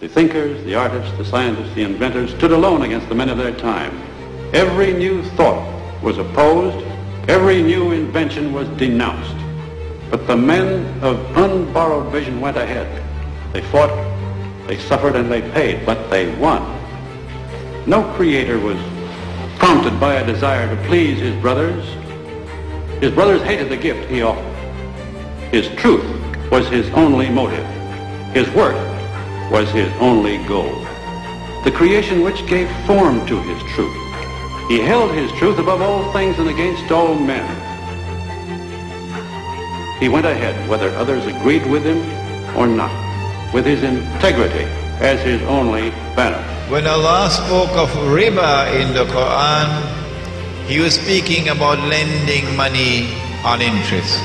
The thinkers, the artists, the scientists, the inventors stood alone against the men of their time. Every new thought was opposed, every new invention was denounced. But the men of unborrowed vision went ahead. They fought, they suffered, and they paid, but they won. No creator was prompted by a desire to please his brothers. His brothers hated the gift he offered. His truth was his only motive. His work was his only goal. The creation which gave form to his truth. He held his truth above all things and against all men. He went ahead, whether others agreed with him or not, with his integrity as his only banner. When Allah spoke of riba in the Quran, He was speaking about lending money on interest.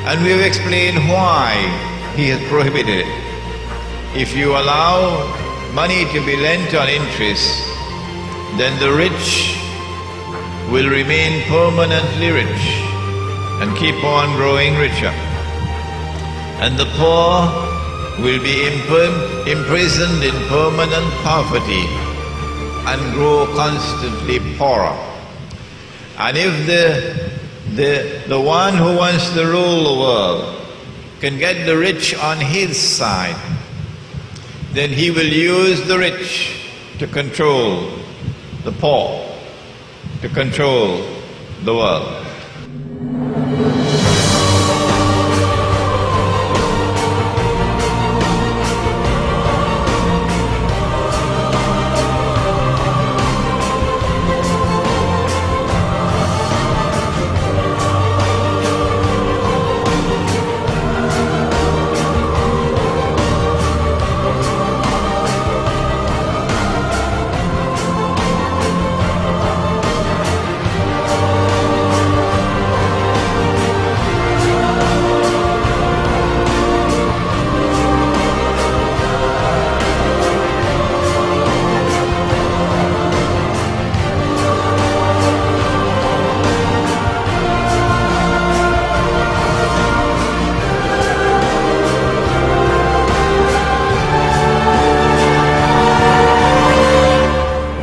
And we have explained why He has prohibited it. If you allow money to be lent on interest, then the rich will remain permanently rich and keep on growing richer. And the poor will be imprisoned in permanent poverty and grow constantly poorer. And if the one who wants to rule the world can get the rich on his side, then he will use the rich to control the poor, to control the world.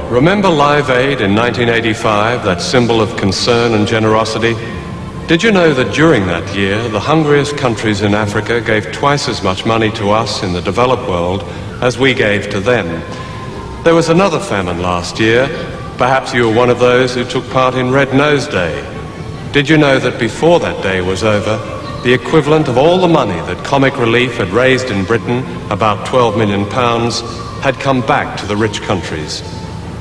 Remember Live Aid in 1985, that symbol of concern and generosity? Did you know that during that year, the hungriest countries in Africa gave twice as much money to us in the developed world as we gave to them? There was another famine last year. Perhaps you were one of those who took part in Red Nose Day. Did you know that before that day was over, the equivalent of all the money that Comic Relief had raised in Britain, about £12 million, had come back to the rich countries?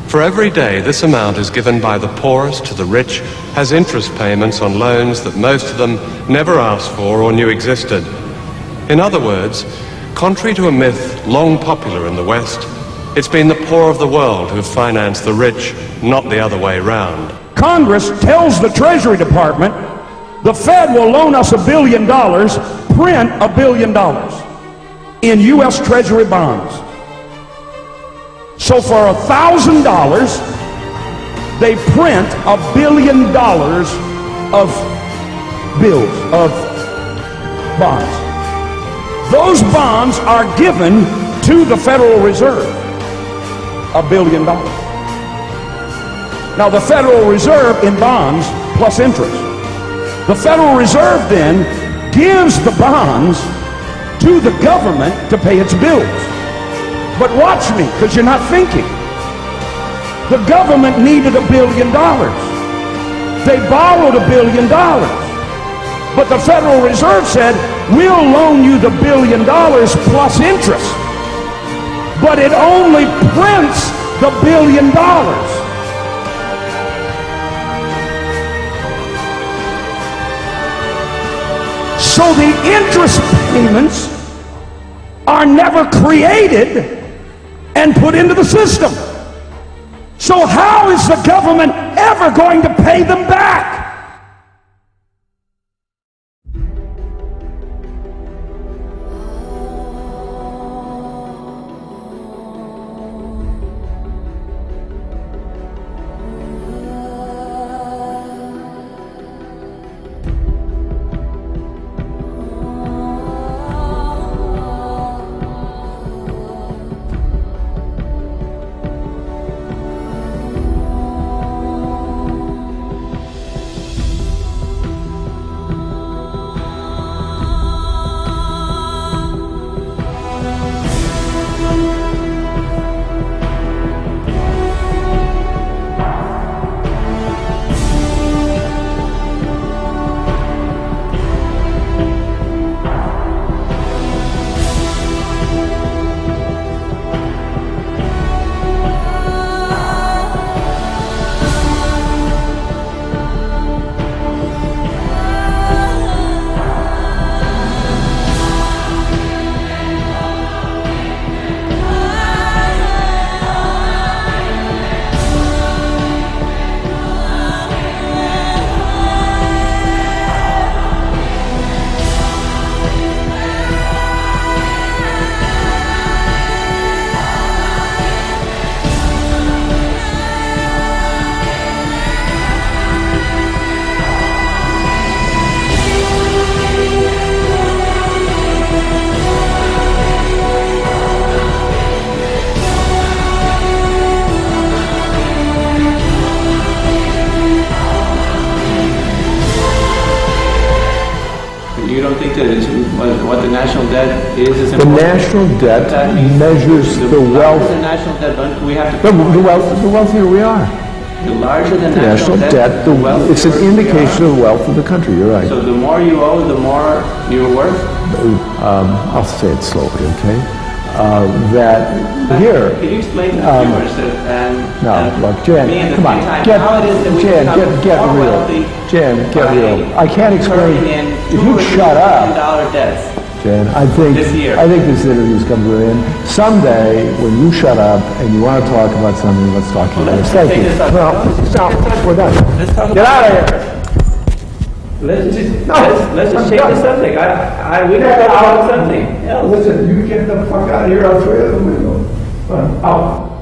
For every day this amount is given by the poorest to the rich has interest payments on loans that most of them never asked for or knew existed. In other words, contrary to a myth long popular in the West, it's been the poor of the world who have financed the rich, not the other way round. Congress tells the Treasury Department, the Fed will loan us $1 billion, print $1 billion in U.S. Treasury bonds. So for $1,000, they print $1 billion of bills, of bonds. Those bonds are given to the Federal Reserve, $1 billion. Now the Federal Reserve in bonds plus interest. The Federal Reserve then gives the bonds to the government to pay its bills. But watch me, because you're not thinking. The government needed $1 billion. They borrowed $1 billion. But the Federal Reserve said, we'll loan you the $1 billion plus interest. But it only prints the $1 billion. So the interest payments are never created and put into the system. So how is the government ever going to pay them back? You don't think that it's what the national debt is The important? national debt measures the wealth. The national debt, don't we have to... The wealthier we are. The larger the The national debt, it's an indication of the wealth of the country. You're right. So the more you owe, the more you're worth? I'll say it slowly, okay? That here... Can you explain to the viewers look, Jan, come on, get real. Jan, get real. I can't explain. If you shut up, Jan, I think this interview's come to an end. Someday, when you shut up and you want to talk about something, let's talk about it. Thank you. No, we're done. Get out of here. Let's just change the subject. We don't talk about something else. Listen, you get the fuck out of here. I'll throw you out the window. Out.